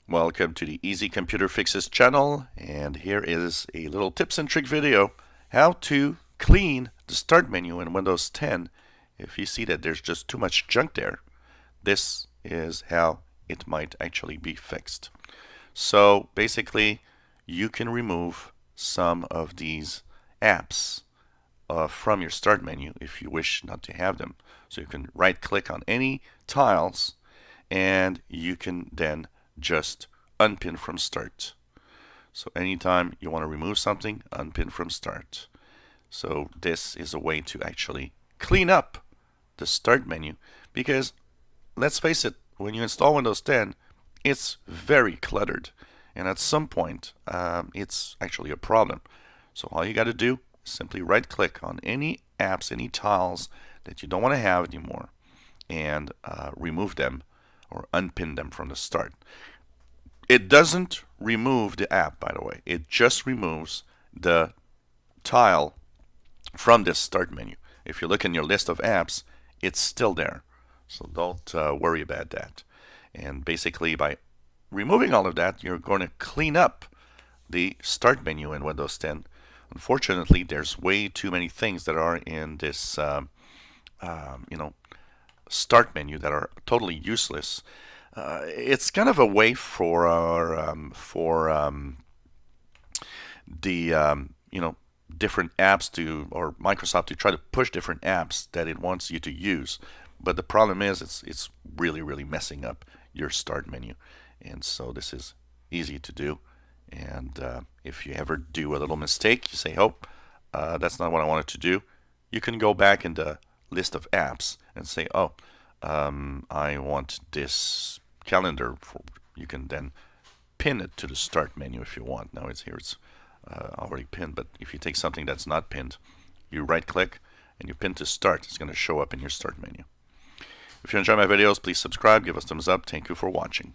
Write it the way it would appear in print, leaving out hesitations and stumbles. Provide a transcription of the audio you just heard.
Welcome to the Easy Computer Fixes channel, and here is a little tips and trick video how to clean the start menu in Windows 10 if you see that there's just too much junk there. This is how it might actually be fixed. So basically you can remove some of these apps from your start menu if you wish not to have them. So you can right click on any tiles and you can then just unpin from start. So anytime you want to remove something, unpin from start. So this is a way to actually clean up the start menu, because let's face it, when you install Windows 10, it's very cluttered, and at some point it's actually a problem. So all you got to do is simply right click on any apps, any tiles that you don't want to have anymore, and remove them or unpin them from the start. It doesn't remove the app, by the way. It just removes the tile from this start menu. If you look in your list of apps, it's still there. So don't worry about that. And basically, by removing all of that, you're going to clean up the start menu in Windows 10. Unfortunately, there's way too many things that are in this start menu that are totally useless. It's kind of a way for the different apps to, or Microsoft to try to push different apps that it wants you to use. But the problem is it's really messing up your start menu, and so this is easy to do. And if you ever do a little mistake, you say, "Oh, that's not what I wanted to do," you can go back in the list of apps and say, "Oh, I want this calendar." You can then pin it to the start menu if you want. Now it's already pinned, but if you take something that's not pinned, you right click and you pin to start. It's going to show up in your start menu. If you enjoy my videos, please subscribe, give us a thumbs up. Thank you for watching.